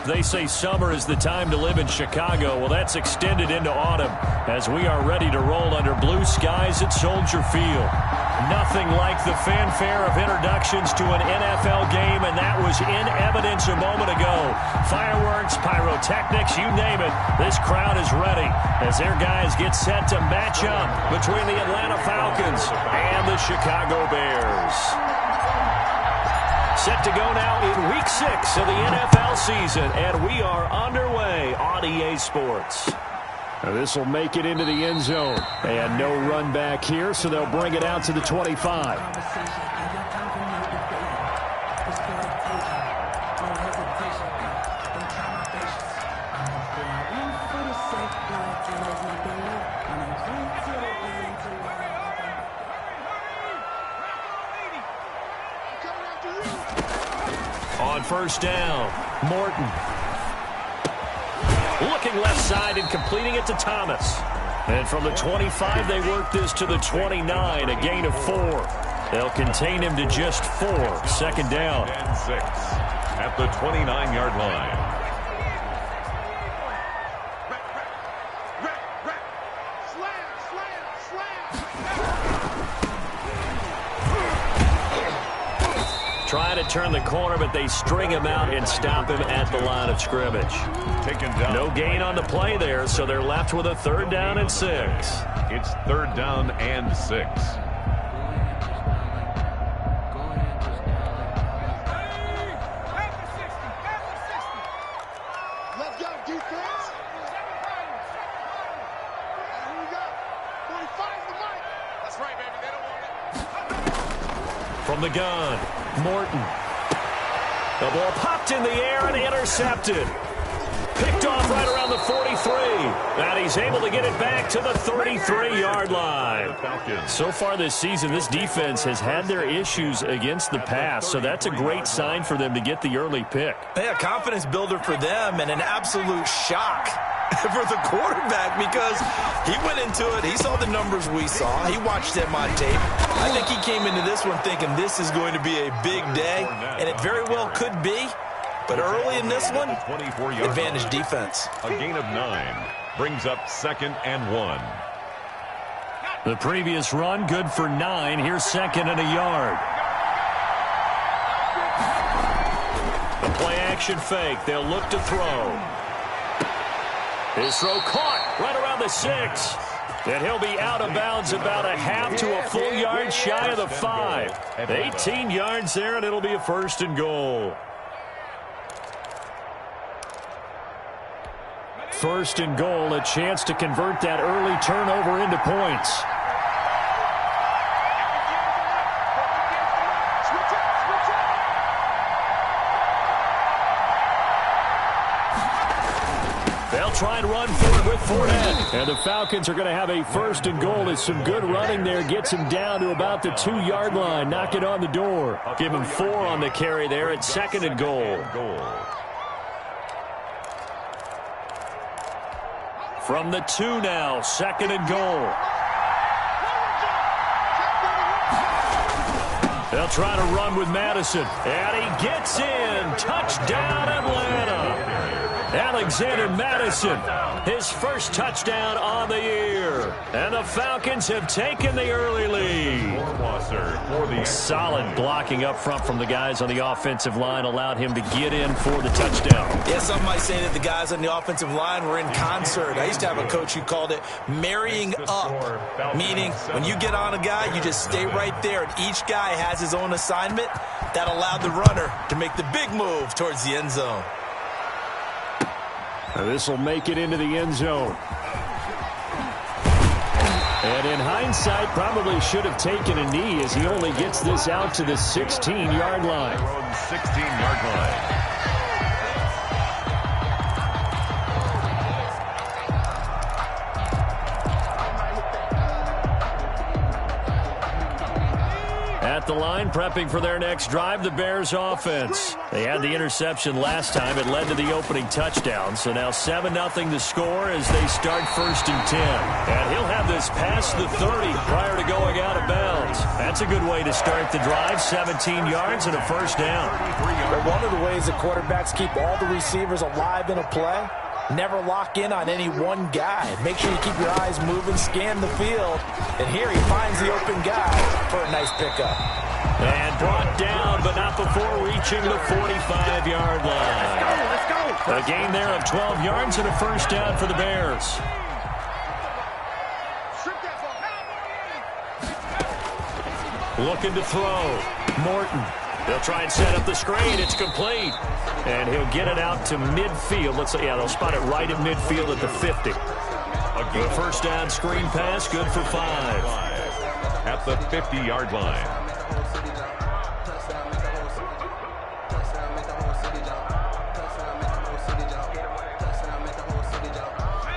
They say summer is the time to live in Chicago. Well, that's extended into autumn as we are ready to roll under blue skies at Soldier Field. Nothing like the fanfare of introductions to an NFL game, and that was in evidence a moment ago. Fireworks, pyrotechnics, you name it. This crowd is ready as their guys get set to match up between the Atlanta Falcons and the Chicago Bears. Set to go now in Week 6 of the NFL season, and we are underway on EA Sports. This will make it into the end zone. And no run back here, so they'll bring it out to the 25. On first down, Morton. Looking left side and completing it to Thomas. And from the 25, they work this to the 29, a gain of 4. They'll contain him to just 4. Second down. And 6 at the 29-yard line. Trying to turn the corner, but they string him out and stop him at the line of scrimmage. Taken down. No gain on the play there, so they're left with a third down and 6. It's third down and 6. Let's go, defense. Here we go. 45 the mic. That's right, baby. They don't want it. From the gun, Morton. The ball popped in the air and intercepted. Picked off right around the 43. And he's able to get it back to the 33-yard line. So far this season, this defense has had their issues against the pass, so that's a great sign for them to get the early pick. Yeah, confidence builder for them and an absolute shock for the quarterback because he went into it. He saw the numbers we saw. He watched them on tape. I think he came into this one thinking this is going to be a big day, and it very well could be. But early in this one, advantage defense. A gain of 9 brings up second and 1. The previous run, good for 9. Here's second and a yard. The play-action fake. They'll look to throw. His throw caught right around the 6. And he'll be out of bounds about a half to a full yard shy of the 5. 18 yards there, and it'll be a first and goal. First and goal, a chance to convert that early turnover into points. They'll try and run for it with Fournette. And the Falcons are going to have a first and goal as some good running there gets him down to about the 2-yard line. Knock it on the door. Give him 4 on the carry there at second and goal. From the 2 now, second and goal. They'll try to run with Madison. And he gets in. Touchdown, Atlanta. Alexander Madison, his first touchdown on the year. And the Falcons have taken the early lead. Solid blocking up front from the guys on the offensive line allowed him to get in for the touchdown. Yeah, some might say that the guys on the offensive line were in concert. I used to have a coach who called it marrying up, meaning when you get on a guy, you just stay right there, and each guy has his own assignment. That allowed the runner to make the big move towards the end zone. This will make it into the end zone. And in hindsight, probably should have taken a knee as he only gets this out to the 16-yard line. 16-yard line. At the line line, prepping for their next drive, the Bears offense. They had the interception last time. It led to the opening touchdown. So now 7-0 the score as they start 1st and 10. And he'll have this past the 30 prior to going out of bounds. That's a good way to start the drive. 17 yards and a 1st down. Well, one of the ways that quarterbacks keep all the receivers alive in a play, never lock in on any one guy. Make sure you keep your eyes moving, scan the field. And here he finds the open guy for a nice pickup. And brought down, but not before reaching the 45-yard line. Let's go. A gain there of 12 yards and a 1st down for the Bears. Looking to throw. Morton. They'll try and set up the screen. It's complete. And he'll get it out to midfield. Let's say, yeah, they'll spot it right at midfield at the 50. A 1st down screen pass, good for 5. At the 50-yard line.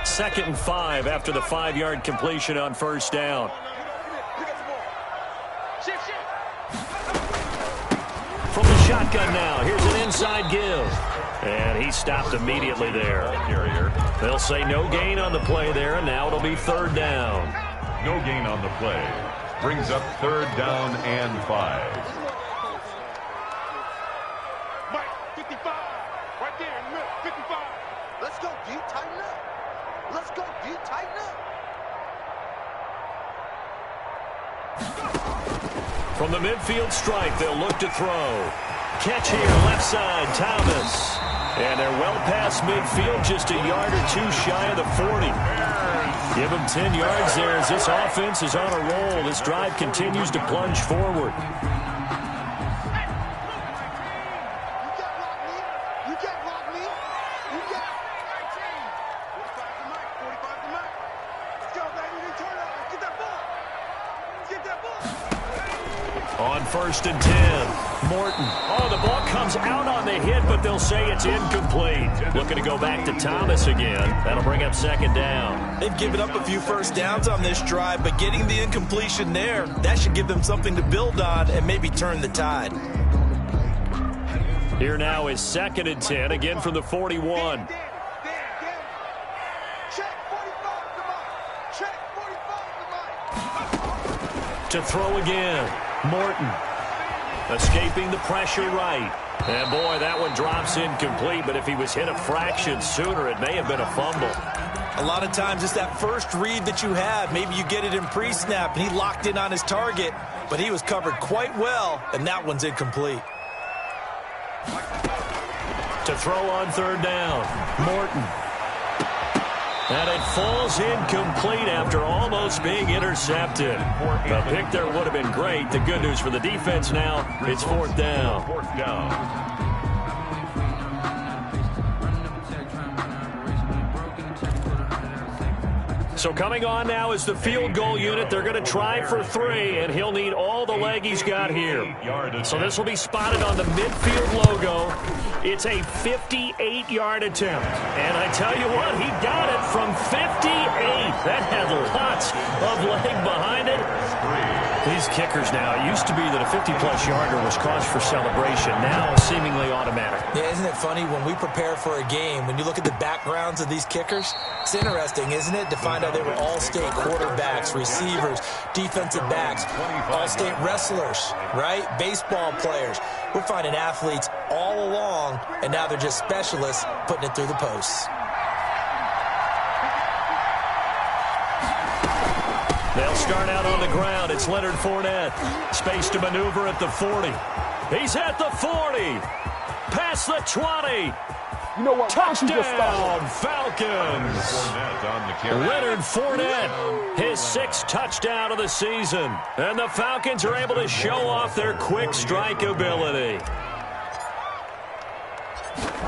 Second and 5 after the 5-yard completion on 1st down. From the shotgun now, here's an inside give. And he stopped immediately there. They'll say no gain on the play there, and now it'll be 3rd down. No gain on the play. Brings up 3rd down and 5. Mike, 55. Right there in the middle, 55. Let's go, D. Tighten up. Let's go, D. Tighten up. From the midfield stripe, they'll look to throw. Catch here, left side, Thomas. And they're well past midfield, just a yard or 2 shy of the 40. Give them 10 yards there as this offense is on a roll. This drive continues to plunge forward. You can't block me. You can't. 45 to Mike. 45 to Mike. Let's go, baby. Turn up. Let's get that ball. Let's get that ball. On 1st and 10, Morton. Oh, the ball comes out on the hit, but they'll say it's incomplete. Looking to go back to Thomas again. That'll bring up 2nd down. They've given up a few 1st downs on this drive, but getting the incompletion there, that should give them something to build on and maybe turn the tide. Here now is 2nd and 10, again from the 41. Check 45 to Mike. Check 45 to Mike. To throw again, Morton. Escaping the pressure right. And boy, that one drops incomplete, but if he was hit a fraction sooner, it may have been a fumble. A lot of times it's that first read that you have. Maybe you get it in pre-snap, and he locked in on his target, but he was covered quite well, and that one's incomplete. To throw on 3rd down, Morton. And it falls incomplete after almost being intercepted. The pick there would have been great. The good news for the defense now, it's 4th down. 4th down. So coming on now is the field goal unit. They're going to try for 3, and he'll need all the leg he's got here. So this will be spotted on the midfield logo. It's a 58-yard attempt. And I tell you what, he got it from 58. That had lots of leg behind it. These kickers now, it used to be that a 50-plus yarder was cause for celebration. Now seemingly automatic. Yeah, isn't it funny when we prepare for a game, when you look at the backgrounds of these kickers? It's interesting, isn't it, to find out they were all-state quarterbacks, receivers, defensive backs, all-state wrestlers, right? Baseball players. We're finding athletes all along, and now they're just specialists putting it through the posts. They'll start out on the ground. It's Leonard Fournette. Space to maneuver at the 40. He's at the 40. Past the 20. You know what? Touchdown, Falcons. Leonard Fournette, his 6th touchdown of the season. And the Falcons are able to show off their quick strike ability.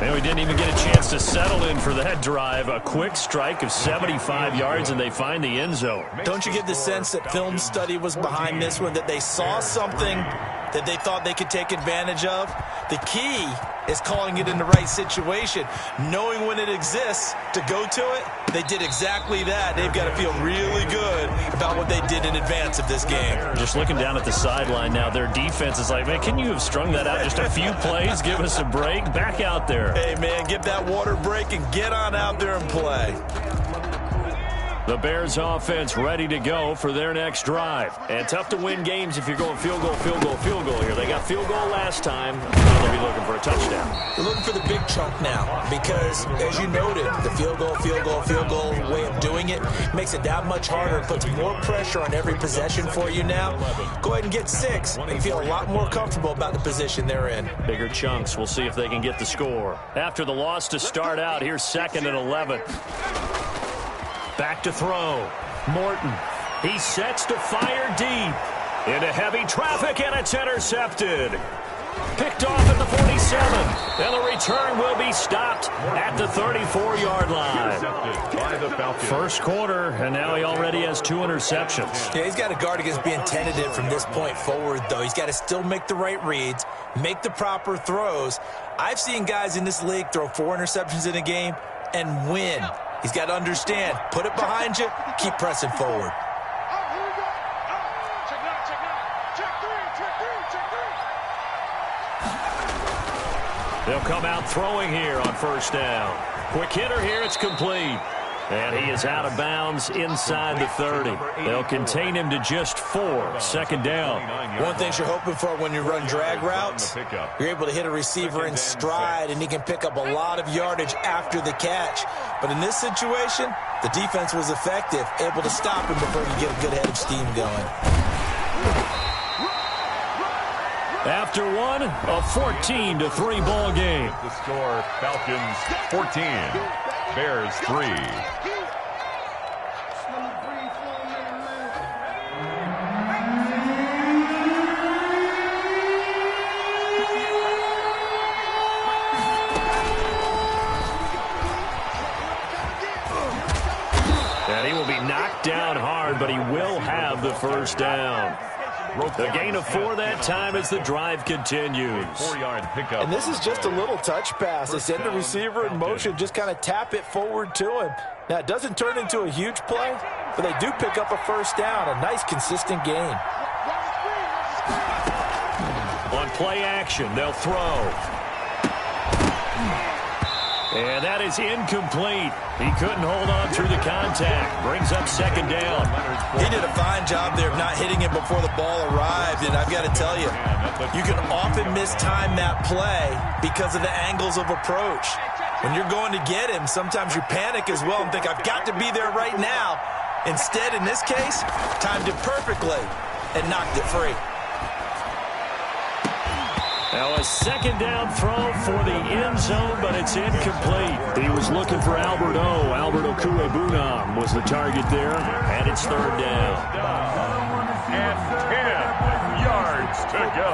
And we didn't even get a chance to settle in for that drive. A quick strike of 75 yards, and they find the end zone. Don't you get the sense that film study was behind this one, that they saw something that they thought they could take advantage of? The key is calling it in the right situation. Knowing when it exists to go to it, they did exactly that. They've got to feel really good about what they did in advance of this game. Just looking down at the sideline now, their defense is like, man, can you have strung that out just a few plays? Give us a break. Back out there. Hey, man, give that water break and get on out there and play. The Bears offense ready to go for their next drive. And tough to win games if you're going field goal, field goal, field goal here. They got field goal last time. Now they'll be looking for a touchdown. They're looking for the big chunk now because, as you noted, the field goal, field goal, field goal way of doing it makes it that much harder. It puts more pressure on every possession for you now. Go ahead and get 6 and feel a lot more comfortable about the position they're in. Bigger chunks. We'll see if they can get the score. After the loss to start out, here's 2nd and 11. Back to throw. Morton. He sets to fire deep. Into heavy traffic, and it's intercepted. Picked off at the 47. And the return will be stopped at the 34-yard line. First quarter, and now he already has 2 interceptions. Yeah, he's got to guard against being tentative from this point forward, though. He's got to still make the right reads, make the proper throws. I've seen guys in this league throw 4 interceptions in a game and win. He's got to understand, put it behind you, keep pressing forward. They'll come out throwing here on first down. Quick hitter here, it's complete. And he is out of bounds inside the 30. They'll contain him to just 4. 2nd down. One thing you're hoping for when you run drag routes, you're able to hit a receiver in stride, and he can pick up a lot of yardage after the catch. But in this situation, the defense was effective, able to stop him before he get a good head of steam going. After one, a 14-3 ball game. The score, Falcons 14, Bears 3. And he will be knocked down hard, but he will have the first down. The gain of 4 that time as the drive continues. 4-yard pickup. And this is just a little touch pass. They send the receiver in motion, just kind of tap it forward to him. Now, it doesn't turn into a huge play, but they do pick up a first down, a nice, consistent gain. On play action, they'll throw. And that is incomplete. He couldn't hold on through the contact. Brings up 2nd down. He did a fine job there of not hitting him before the ball arrived. And I've got to tell you, you can often mistime that play because of the angles of approach. When you're going to get him, sometimes you panic as well and think, I've got to be there right now. Instead, in this case, timed it perfectly and knocked it free. Now a 2nd down throw for the end zone, but it's incomplete. He was looking for Albert O. Albert Okuebunam was the target there, and it's 3rd down. And 10 yards to go.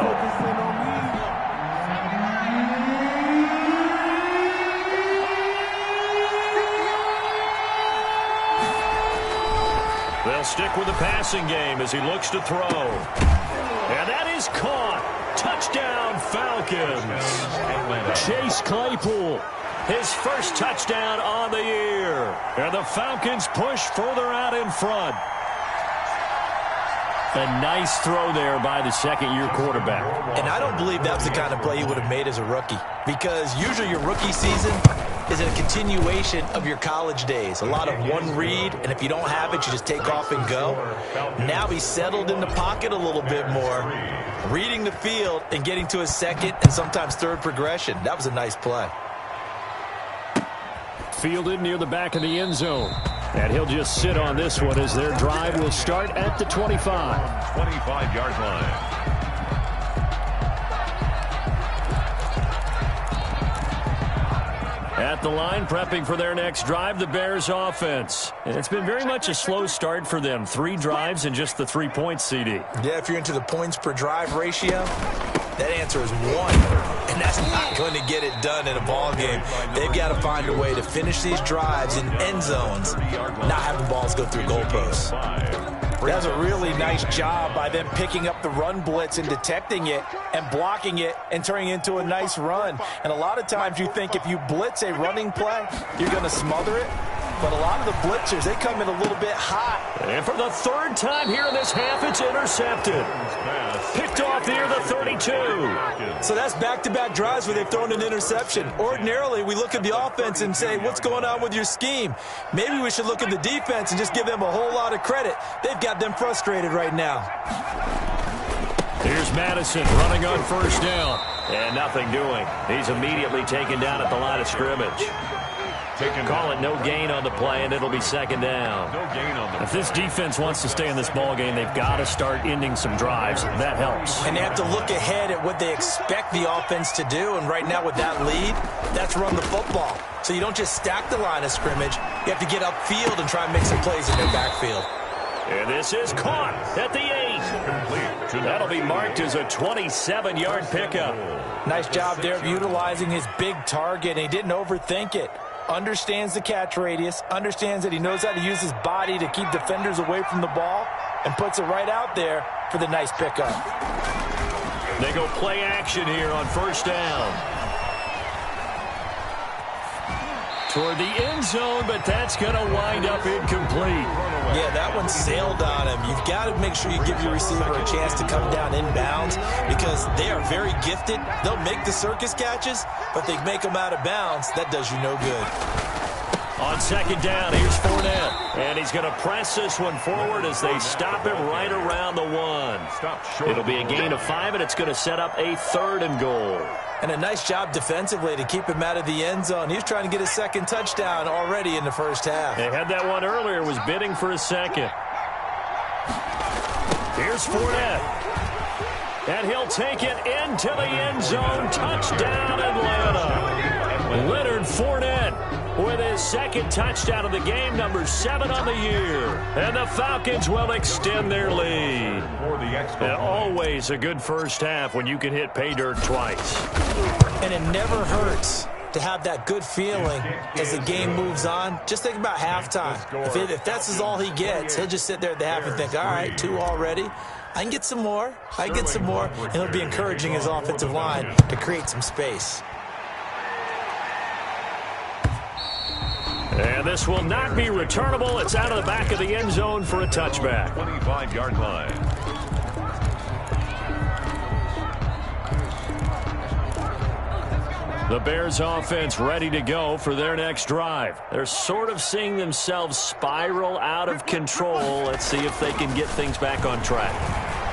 They'll stick with the passing game as he looks to throw. And that is caught. Touchdown, Falcons. Chase Claypool, his first touchdown on the year. And the Falcons push further out in front. A nice throw there by the 2nd-year quarterback. And I don't believe that's the kind of play he would have made as a rookie, because usually your rookie season is a continuation of your college days. A lot of one read, and if you don't have it, you just take off and go. Now he's settled in the pocket a little bit more, reading the field and getting to his 2nd and sometimes 3rd progression. That was a nice play. Fielded near the back of the end zone. And he'll just sit on this one as their drive will start at the 25. 25-yard line. At the line, prepping for their next drive, the Bears offense. And it's been very much a slow start for them. 3 drives and just the 3 points, CD. Yeah, if you're into the points per drive ratio, that answer is 1. And that's not going to get it done in a ball game. They've got to find a way to finish these drives in end zones, not having balls go through goalposts. That's a really nice job by them picking up the run blitz and detecting it and blocking it and turning it into a nice run. And a lot of times you think if you blitz a running play, you're going to smother it. But a lot of the blitzers, they come in a little bit hot. And for the third time here in this half, it's intercepted. Picked off near the 32. So that's back-to-back drives where they've thrown an interception. Ordinarily, we look at the offense and say, what's going on with your scheme? Maybe we should look at the defense and just give them a whole lot of credit. They've got them frustrated right now. Here's Madison running on first down. And nothing doing. He's immediately taken down at the line of scrimmage. Call it no gain on the play, and it'll be second down. No gain on the If this defense wants to stay in this ball game, they've got to start ending some drives. That helps. And they have to look ahead at what they expect the offense to do. And right now with that lead, that's run the football. So you don't just stack the line of scrimmage. You have to get upfield and try and make some plays in their backfield. And this is caught at the 8. That'll be marked as a 27-yard pickup. Nice job there of utilizing his big target, and he didn't overthink it. Understands the catch radius, understands that he knows how to use his body to keep defenders away from the ball, and puts it right out there for the nice pickup. They go play action here on first down. Toward the end zone, but that's going to wind up incomplete. Yeah, that one sailed on him. You've got to make sure you give your receiver a chance to come down inbounds because they are very gifted. They'll make the circus catches, but they make them out of bounds. That does you no good. On second down, here's Fournette. And he's going to press this one forward as they stop him right around the 1. It'll be a gain of 5, and it's going to set up a 3rd and goal. And a nice job defensively to keep him out of the end zone. He was trying to get his second touchdown already in the first half. They had that one earlier, was bidding for a second. Here's Fournette. And he'll take it into the end zone. Touchdown, Atlanta. Leonard Fournette with his second touchdown of the game, number 7 on the year. And the Falcons will extend their lead. And always a good first half when you can hit pay dirt twice. And it never hurts to have that good feeling as the game moves on. Just think about halftime. If that's all he gets, he'll just sit there at the half and think, all right, 2 already. I can get some more. I can get some more. And he'll be encouraging his offensive line to create some space. And this will not be returnable. It's out of the back of the end zone for a touchback. 25-yard line. The Bears offense ready to go for their next drive. They're sort of seeing themselves spiral out of control. Let's see if they can get things back on track.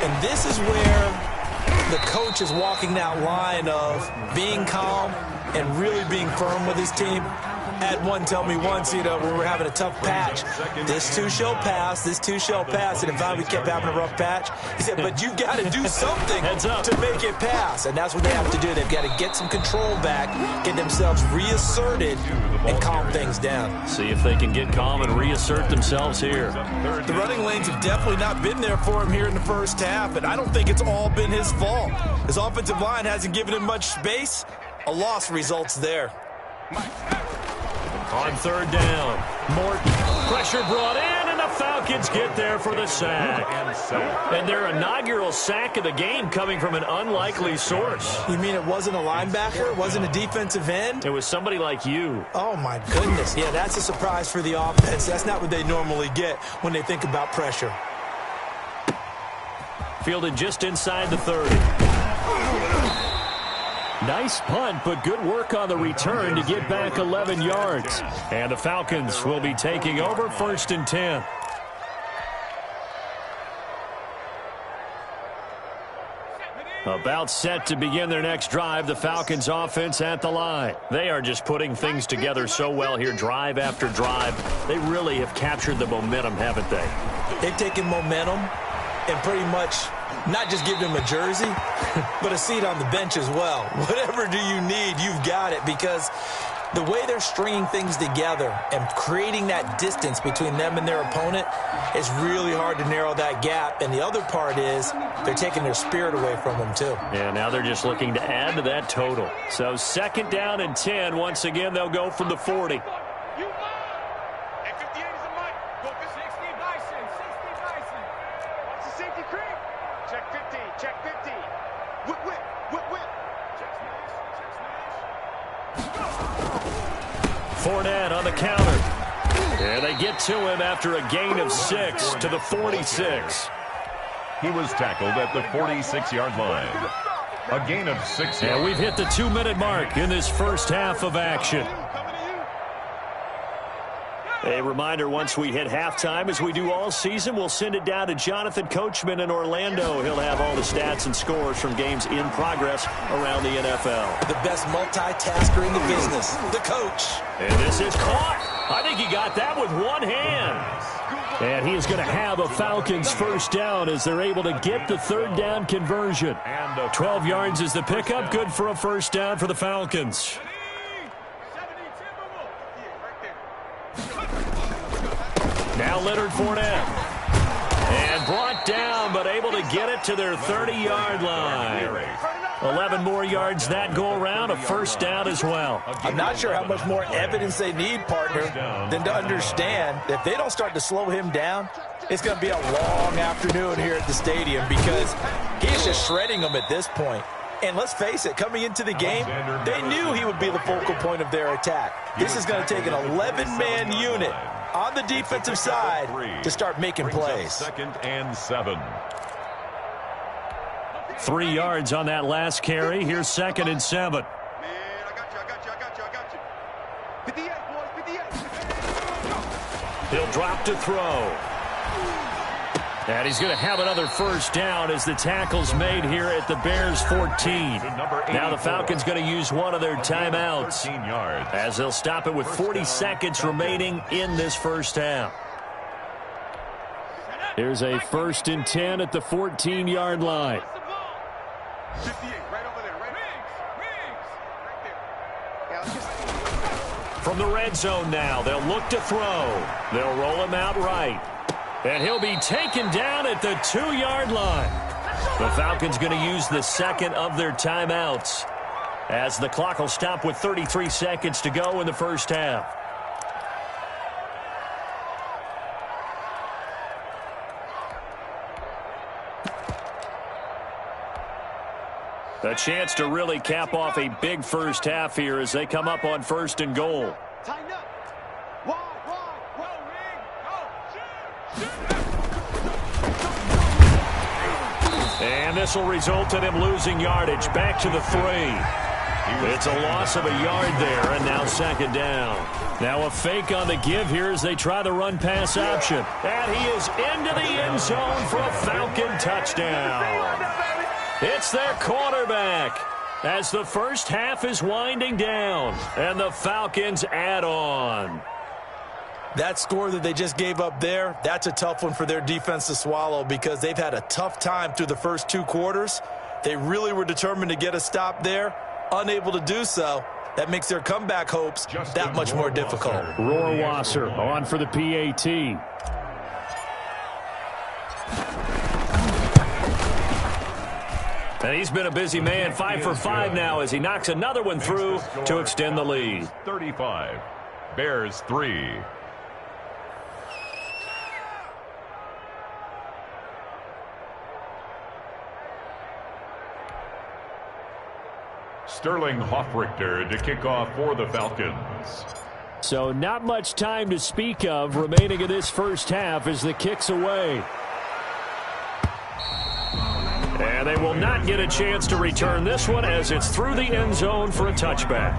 And this is where the coach is walking that line of being calm and really being firm with his team. I had one tell me once, when we're having a tough patch, this too shall pass, this too shall pass. And if we kept having a rough patch, he said, but you've got to do something to make it pass. And that's what they have to do. They've got to get some control back, get themselves reasserted, and calm things down. See if they can get calm and reassert themselves here. The running lanes have definitely not been there for him here in the first half, and I don't think it's all been his fault. His offensive line hasn't given him much space. A loss results there. On third down, Morton, pressure brought in, and the Falcons get there for the sack. And their inaugural sack of the game coming from an unlikely source. You mean it wasn't a linebacker? It wasn't a defensive end? It was somebody like you. Oh, my goodness. Yeah, that's a surprise for the offense. That's not what they normally get when they think about pressure. Fielded just inside the 30. Nice punt, but good work on the return to get back 11 yards. And the Falcons will be taking over 1st and 10. About set to begin their next drive, the Falcons offense at the line. They are just putting things together so well here, drive after drive. They really have captured the momentum, haven't they? They've taken momentum and pretty much not just give him a jersey, but a seat on the bench as well. Whatever do you need, you've got it, because the way they're stringing things together and creating that distance between them and their opponent is really hard to narrow that gap. And the other part is they're taking their spirit away from them, too. Yeah, now they're just looking to add to that total. So 2nd down and 10. Once again, they'll go from the 40. Check 50. Whip, whip, whip, whip. Check smash. Fournette on the counter. And they get to him after a gain of 6 to the 46. He was tackled at the 46-yard line. A gain of 6 yards. And we've hit the 2-minute mark in this first half of action. A reminder, once we hit halftime, as we do all season, we'll send it down to Jonathan Coachman in Orlando. He'll have all the stats and scores from games in progress around the NFL. The best multitasker in the business, the coach. And this is caught. I think he got that with one hand. And he is going to have a Falcons first down as they're able to get the third down conversion. 12 yards is the pickup. Good for a first down for the Falcons. Now Leonard Fournette. And brought down, but able to get it to their 30-yard line. 11 more yards that go around, a first down as well. I'm not sure how much more evidence they need, partner, than to understand that if they don't start to slow him down, it's going to be a long afternoon here at the stadium because he's just shredding them at this point. And let's face it, coming into the game, they knew he would be the focal point of their attack. This is going to take an 11-man unit on the defensive side to start making plays. 2nd and 7. 3 yards on that last carry. Here's 2nd and 7. Man, I got you. 58, boys, 58. He'll drop to throw. And he's going to have another first down as the tackle's made here at the Bears 14. Now the Falcons going to use one of their timeouts as they'll stop it with 40 seconds remaining in this first half. Here's a 1st and 10 at the 14-yard line. 58, right over there, right there. From the red zone now, they'll look to throw. They'll roll him out right. And he'll be taken down at the 2-yard line. The Falcons going to use the second of their timeouts as the clock will stop with 33 seconds to go in the first half. A chance to really cap off a big first half here as they come up on 1st and goal. Tighten up. Wide. And this will result in him losing yardage. Back to the 3. It's a loss of a yard there, and now 2nd down. Now a fake on the give here as they try the run-pass option. And he is into the end zone for a Falcon touchdown. It's their quarterback as the first half is winding down, and the Falcons add on. That score that they just gave up there, that's a tough one for their defense to swallow because they've had a tough time through the first 2 quarters. They really were determined to get a stop there, unable to do so. That makes their comeback hopes that much more difficult. Rohrwasser on for the PAT. And he's been a busy man, 5 for 5 now as he knocks another one through to extend the lead. 35. Bears 3. Sterling Hoffrichter to kick off for the Falcons. So not much time to speak of remaining in this first half as the kick's away. And they will not get a chance to return this one as it's through the end zone for a touchback.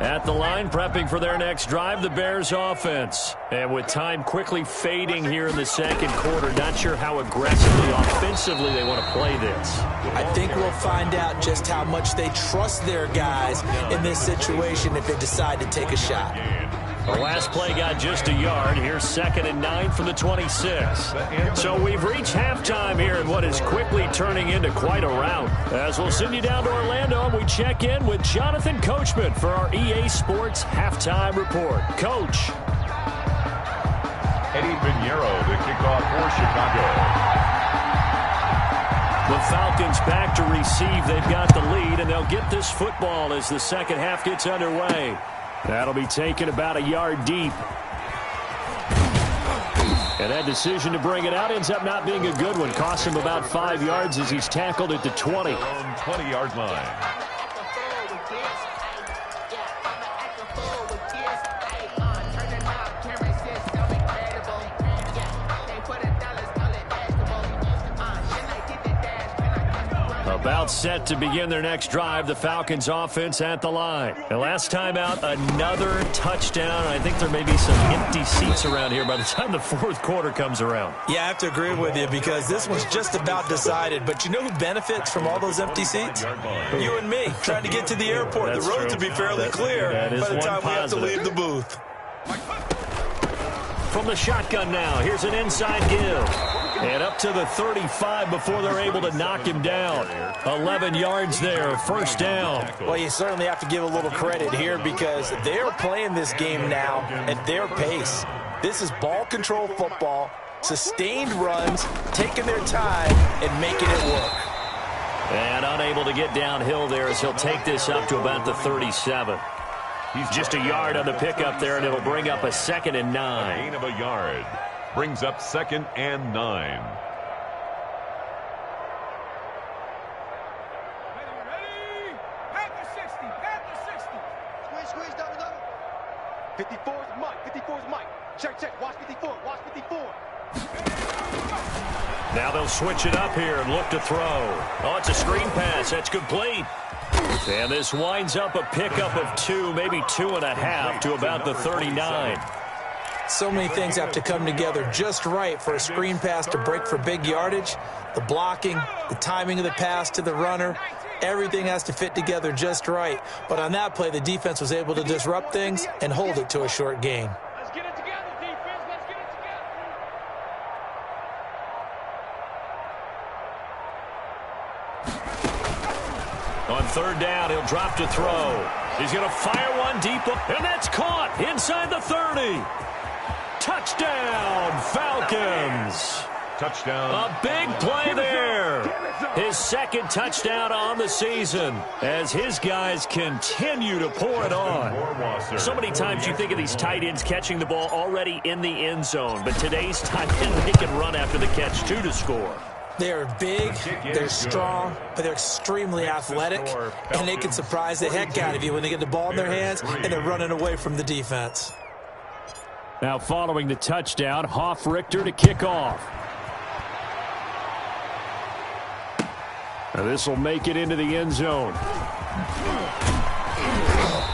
At the line, prepping for their next drive, the Bears offense. And with time quickly fading here in the second quarter, not sure how aggressively, offensively they want to play this. I think we'll find out just how much they trust their guys in this situation if they decide to take a shot. The last play got just a yard. Here's 2nd and 9 from the 26. So we've reached halftime here in what is quickly turning into quite a rout. As we'll send you down to Orlando, and we check in with Jonathan Coachman for our EA Sports Halftime Report. Coach. Eddie Pinheiro to kick off for Chicago. The Falcons back to receive. They've got the lead, and they'll get this football as the second half gets underway. That'll be taken about a yard deep. And that decision to bring it out ends up not being a good one. Cost him about 5 yards as he's tackled at the 20. On 20-yard line. About set to begin their next drive, the Falcons offense at the line. The last time out, another touchdown. I think there may be some empty seats around here by the time the fourth quarter comes around. Yeah, I have to agree with you because this one's just about decided. But you know who benefits from all those empty seats? You and me, trying to get to the airport. The road to be fairly clear by the time we have to leave the booth. From the shotgun now, here's an inside give. And up to the 35 before they're able to knock him down. 11 yards there, first down. Well, you certainly have to give a little credit here because they're playing this game now at their pace. This is ball control football, sustained runs, taking their time and making it work. And unable to get downhill there as he'll take this up to about the 37. He's just a yard on the pickup there, and it'll bring up a 2nd and 9. A gain of a yard. Brings up 2nd and 9. Ready? Panther 60, Panther 60. Squeeze, double. 54 is Mike, 54 is Mike. Check, watch 54, watch 54. Now they'll switch it up here and look to throw. Oh, it's a screen pass. That's complete. And this winds up a pickup of 2, maybe 2.5 to about the 39. So many things have to come together just right for a screen pass to break for big yardage. The blocking, the timing of the pass to the runner, everything has to fit together just right. But on that play, the defense was able to disrupt things and hold it to a short gain. Let's get it together, defense. Let's get it together. On third down, he'll drop to throw. He's going to fire one deep, and that's caught inside the 30. Touchdown, Falcons. Touchdown. A big play there. His second touchdown on the season as his guys continue to pour it on. So many times you think of these tight ends catching the ball already in the end zone, but today's tight end, they can run after the catch, too, to score. They're big, they're strong, but they're extremely athletic, and they can surprise the heck out of you when they get the ball in their hands and they're running away from the defense. Now following the touchdown, Hoff-Richter to kick off. Now this will make it into the end zone.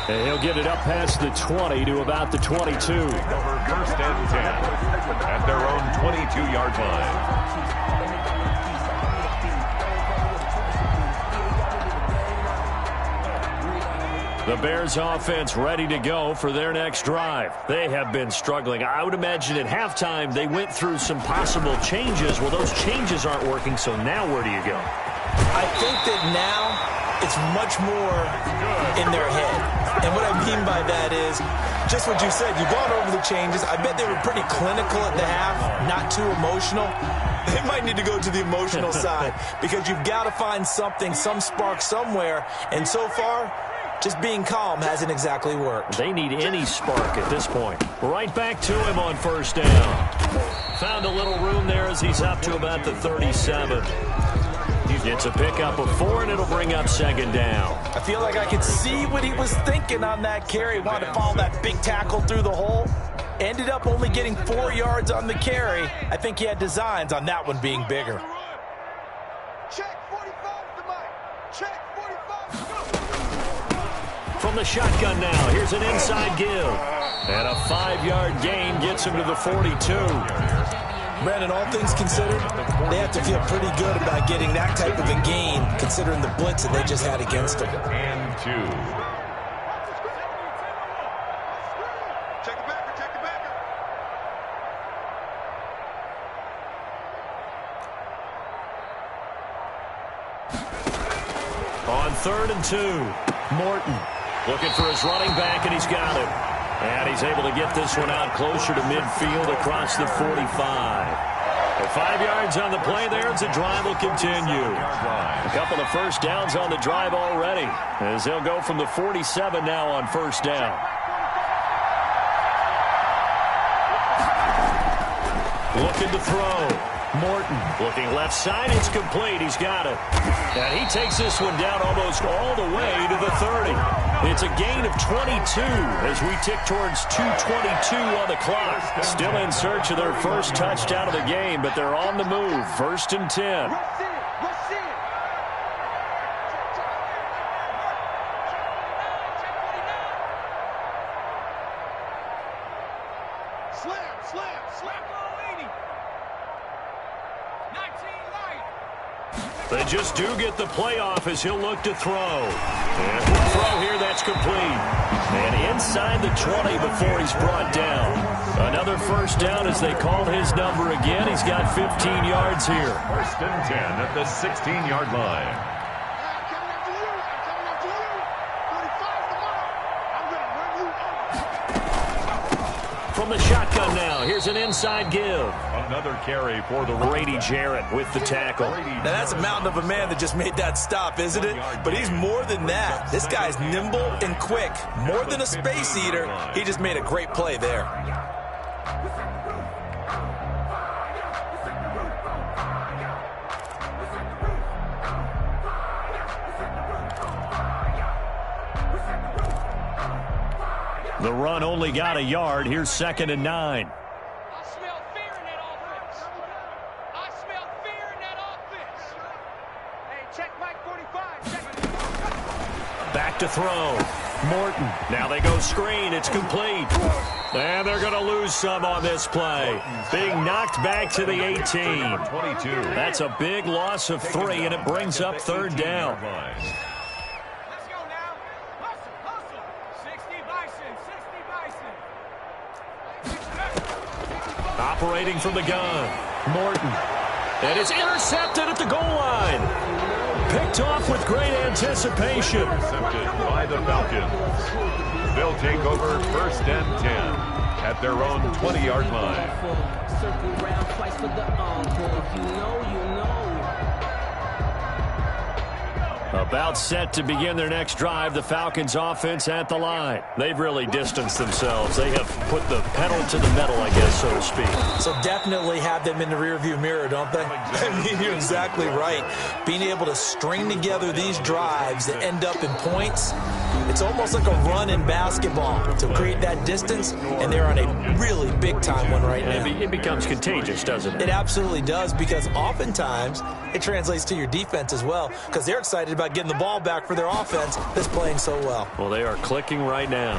And he'll get it up past the 20 to about the 22. Over 1st and 10 at their own 22-yard line. The Bears offense ready to go for their next drive. They have been struggling. I would imagine at halftime they went through some possible changes. Well, those changes aren't working, so now where do you go? I think that now it's much more in their head. And what I mean by that is just what you said. You've gone over the changes. I bet they were pretty clinical at the half, not too emotional. They might need to go to the emotional side because you've got to find something, some spark somewhere. And so far, just being calm hasn't exactly worked. They need any spark at this point. Right back to him on first down. Found a little room there as he's up to about the 37. It's a pickup of 4, and it'll bring up 2nd down. I feel like I could see what he was thinking on that carry. Wanted to follow that big tackle through the hole. Ended up only getting 4 yards on the carry. I think he had designs on that one being bigger. Check 45 to Mike. Check 45. From the shotgun now, here's an inside give. And a 5-yard gain gets him to the 42. Brandon, all things considered, they have to feel pretty good about getting that type of a gain, considering the blitz that they just had against them. And 2. Check the backer, check the backer. On 3rd and 2, Morton looking for his running back, and he's got it. And he's able to get this one out closer to midfield across the 45. 5 yards on the play there as the drive will continue. A couple of first downs on the drive already, as they'll go from the 47 now on first down. Looking to throw. Morton looking left side. It's complete. He's got it. And he takes this one down almost all the way to the 30. It's a gain of 22 as we tick towards 2:22 on the clock. Still in search of their first touchdown of the game, but they're on the move. 1st and 10. They just do get the playoff as he'll look to throw. And the throw here, that's complete. And inside the 20 before he's brought down. Another first down as they call his number again. He's got 15 yards here. 1st and 10 at the 16-yard line. From the shotgun now, here's an inside give. Another carry for the Brady Jarrett with the tackle. Now that's a mountain of a man that just made that stop, isn't it? But he's more than that. This guy's nimble and quick. More than a space eater. He just made a great play there. The run only got a yard. Here's 2nd and 9. I smell fear in that offense. I smell fear in that offense. Hey, check Mike 45. Check. Back to throw. Morton. Now they go screen. It's complete. And they're going to lose some on this play. Being knocked back to the 18. 22. That's a big loss of 3, and it brings up 3rd down. Operating from the gun, Morton. And it's intercepted at the goal line. Picked off with great anticipation. Intercepted by the Falcons. They'll take over 1st and 10 at their own 20-yard line. Circle round twice for the encore. If you know, you know. About set to begin their next drive, the Falcons offense at the line. They've really distanced themselves. They have put the pedal to the metal, I guess, so to speak. So definitely have them in the rearview mirror, don't they? I mean, you're exactly right. Being able to string together these drives that end up in points, it's almost like a run in basketball to create that distance, and they're on a really big-time one right now. It becomes contagious, doesn't it? It absolutely does, because oftentimes it translates to your defense as well, because they're excited about getting the ball back for their offense that's playing so well. Well, they are clicking right now.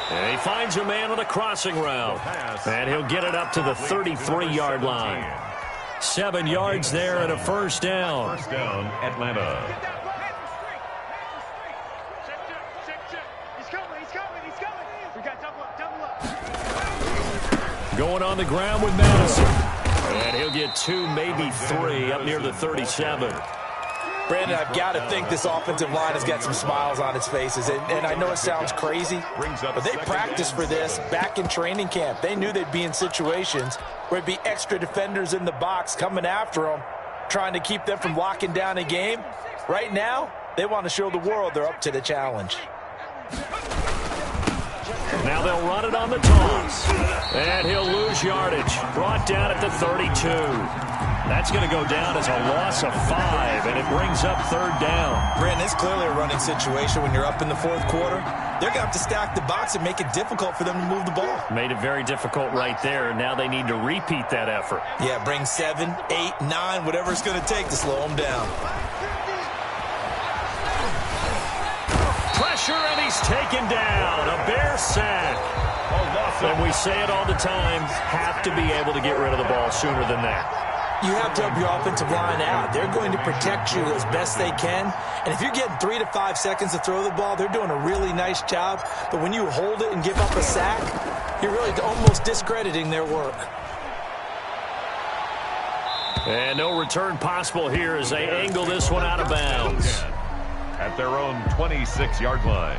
And he finds a man on a crossing route. And he'll get it up to the 33-yard line. 7 yards there and a first down. 1st down, Atlanta. He's coming. We got double up. Going on the ground with Madison. And he'll get 2, maybe 3 up near the 37. Brandon, I've got to think this offensive line has got some smiles on its faces. And I know it sounds crazy, but they practiced for this back in training camp. They knew they'd be in situations where it'd be extra defenders in the box coming after them, trying to keep them from locking down a game. Right now, they want to show the world they're up to the challenge. Now they'll run it on the toss. And he'll lose yardage. Brought down at the 32. That's going to go down as a loss of 5, and it brings up 3rd down. Brandon, it's clearly a running situation when you're up in the 4th quarter. They're going to have to stack the box and make it difficult for them to move the ball. Made it very difficult right there, and now they need to repeat that effort. Yeah, bring 7, 8, 9, whatever it's going to take to slow them down. Pressure, and he's taken down. A Bear sack. And we say it all the time, have to be able to get rid of the ball sooner than that. You have to help your offensive line out. They're going to protect you as best they can. And if you're getting 3 to 5 seconds to throw the ball, they're doing a really nice job. But when you hold it and give up a sack, you're really almost discrediting their work. And no return possible here as they angle this one out of bounds. At their own 26-yard line.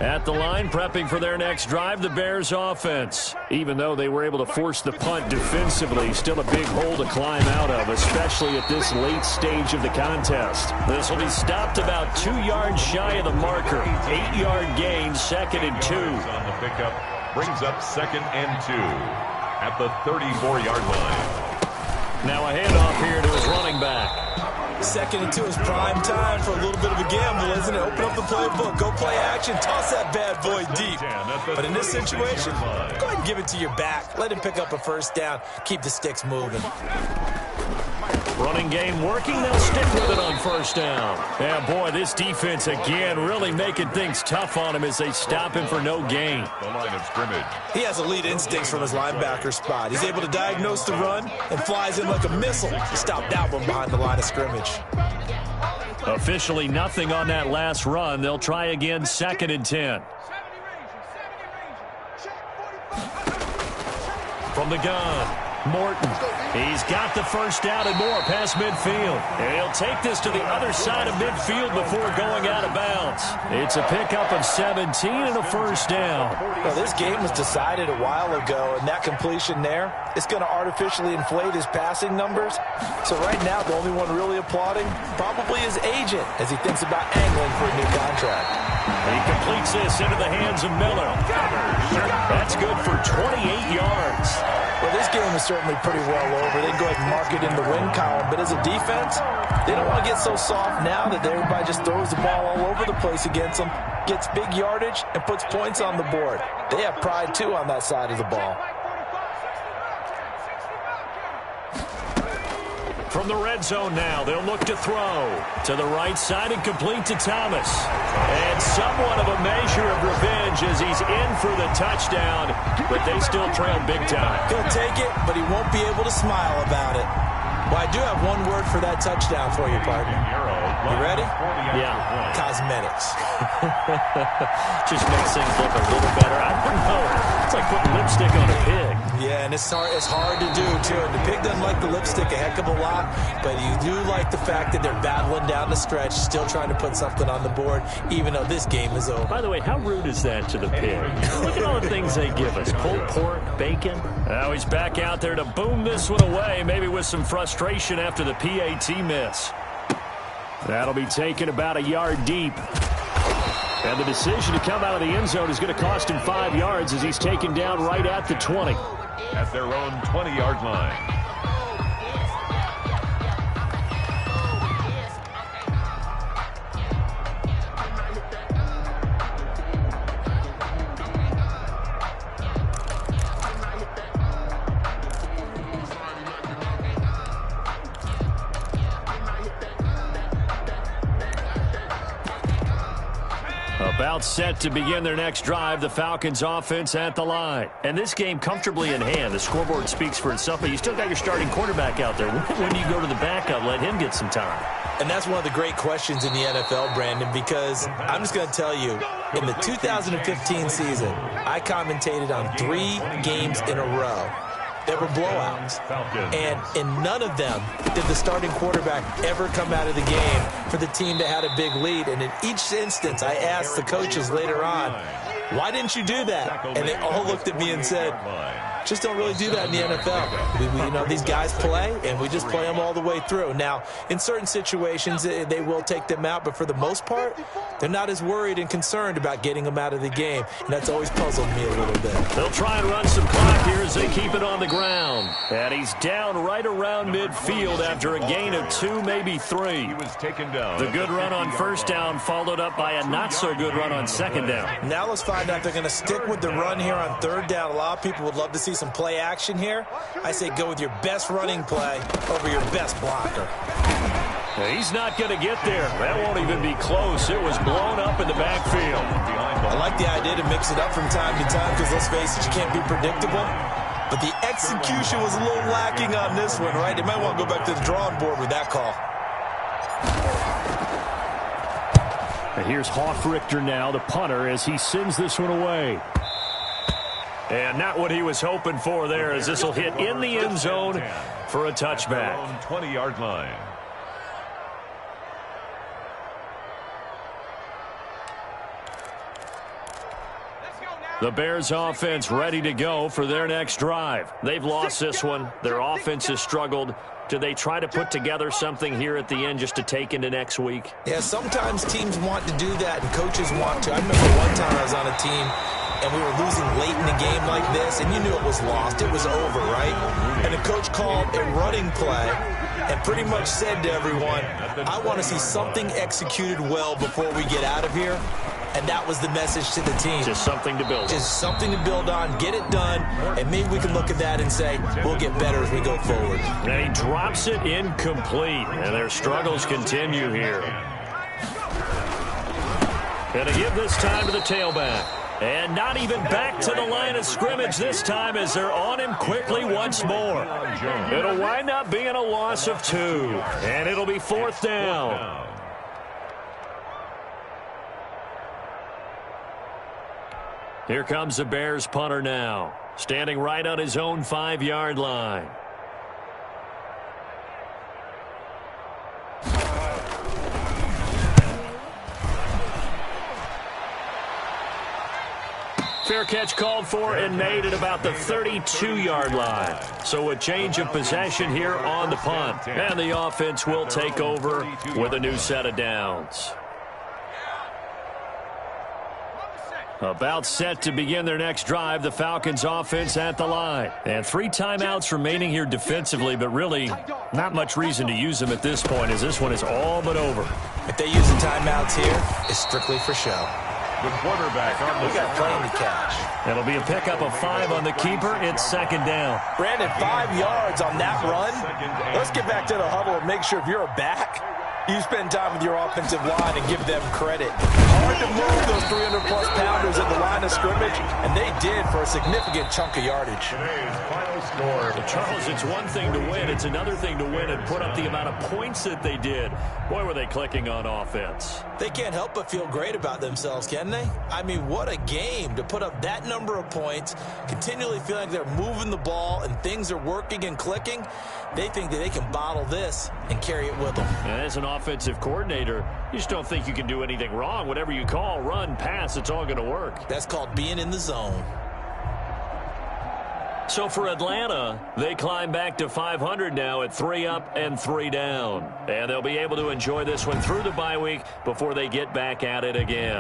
At the line, prepping for their next drive, the Bears offense. Even though they were able to force the punt defensively, still a big hole to climb out of, especially at this late stage of the contest. This will be stopped about 2 yards shy of the marker. 8-yard gain, 2nd and 2. On the pickup, brings up 2nd and 2 at the 34-yard line. Now a handoff here to his running back. 2nd and 2 is prime time for a little bit of a gamble, isn't it? Open up the playbook, go play action, toss that bad boy deep. But in this situation, go ahead and give it to your back. Let him pick up a first down. Keep the sticks moving. Running game working. They'll stick with it on first down. Yeah, boy, this defense again really making things tough on him as they stop him for no gain. The line of scrimmage. He has elite instincts from his linebacker spot. He's able to diagnose the run and flies in like a missile to stop that one behind the line of scrimmage. Officially nothing on that last run. They'll try again, 2nd and 10. From the gun, Morton. He's got the first down and more past midfield. And he'll take this to the other side of midfield before going out of bounds. It's a pickup of 17 and a first down. Well, this game was decided a while ago, and that completion there is going to artificially inflate his passing numbers. So right now, the only one really applauding probably his agent as he thinks about angling for a new contract. He completes this into the hands of Miller. That's good for 28 yards. Well, this game is certainly pretty well over. They can go ahead and mark it in the win column. But as a defense, they don't want to get so soft now that everybody just throws the ball all over the place against them, gets big yardage, and puts points on the board. They have pride, too, on that side of the ball. From the red zone now, they'll look to throw to the right side and complete to Thomas. And somewhat of a measure of revenge as he's in for the touchdown, but they still trail big time. He'll take it, but he won't be able to smile about it. Well, I do have one word for that touchdown for you, partner. You ready? Yeah. Cosmetics. Just makes things look a little better. I don't know. It's like putting lipstick on a pig. Yeah, and it's hard to do, too. And the pig doesn't like the lipstick a heck of a lot, but you do like the fact that they're battling down the stretch, still trying to put something on the board, even though this game is over. By the way, how rude is that to the pig? Look at all the things they give us. Pulled pork, bacon. Now he's back out there to boom this one away, maybe with some frustration after the PAT miss. That'll be taken about a yard deep. And the decision to come out of the end zone is going to cost him 5 yards as he's taken down right at the 20. At their own 20-yard line. About set to begin their next drive, the Falcons offense at the line. And this game comfortably in hand. The scoreboard speaks for itself, but you still got your starting quarterback out there. When do you go to the backup, let him get some time? And that's one of the great questions in the NFL, Brandon, because I'm just going to tell you, in the 2015 season, I commentated on 3 games in a row. There were blowouts, and in none of them did the starting quarterback ever come out of the game for the team that had a big lead. And in each instance, I asked the coaches later on, why didn't you do that? And they all looked at me and said, just don't really do that in the NFL. You know, these guys play, and we just play them all the way through. Now, in certain situations, they will take them out, but for the most part, they're not as worried and concerned about getting them out of the game, and that's always puzzled me a little bit. They'll try and run some clock here as they keep it on the ground. And he's down right around midfield after a gain of 2, maybe 3. He was taken down. The good run on first down followed up by a not-so-good run on second down. Now let's find out if they're going to stick with the run here on third down. A lot of people would love to see some play action here. I say go with your best running play over your best blocker. He's not going to get there. That won't even be close. It was blown up in the backfield. I like the idea to mix it up from time to time because, let's face it, you can't be predictable. But the execution was a little lacking on this one, right? They might want to go back to the drawing board with that call. And here's Hoffrichter now, the punter, as he sends this one away. And not what he was hoping for there, as this will hit in the end zone for a touchback. 20-yard line. The Bears offense ready to go for their next drive. They've lost this one. Their offense has struggled. Do they try to put together something here at the end just to take into next week? Yeah, sometimes teams want to do that and coaches want to. I remember one time I was on a team and we were losing late in the game like this, and you knew it was lost. It was over, right? And the coach called a running play and pretty much said to everyone, I want to see something executed well before we get out of here. And that was the message to the team. Just something to build on. Just something to build on, get it done, and maybe we can look at that and say, we'll get better as we go forward. And he drops it incomplete, and their struggles continue here. Going to give this time to the tailback. And not even back to the line of scrimmage this time as they're on him quickly once more. It'll wind up being a loss of 2, and it'll be 4th down. Here comes the Bears punter now, standing right on his own 5-yard line. Fair catch called for and made at about the 32-yard line. So a change of possession here on the punt. And the offense will take over with a new set of downs. About set to begin their next drive, the Falcons offense at the line. And 3 timeouts remaining here defensively, but really not much reason to use them at this point as this one is all but over. If they use the timeouts here, it's strictly for show. The quarterback on the We got plenty to catch. It'll be a pickup of 5 on the keeper. It's 2nd down. Brandon, 5 yards on that run. Let's get back to the huddle and make sure if you're a back, you spend time with your offensive line and give them credit. Hard to move those 300-plus pounders at the line of scrimmage, and they did for a significant chunk of yardage. Today's final score. Charles, it's one thing to win. It's another thing to win and put up the amount of points that they did. Boy, were they clicking on offense. They can't help but feel great about themselves, can they? I mean, what a game to put up that number of points, continually feel like they're moving the ball and things are working and clicking. They think that they can bottle this and carry it with them. And as an offensive coordinator, you just don't think you can do anything wrong. Whatever you call, run, pass, it's all going to work. That's called being in the zone. So for Atlanta, they climb back to 500 now at 3 up and 3 down. And they'll be able to enjoy this one through the bye week before they get back at it again.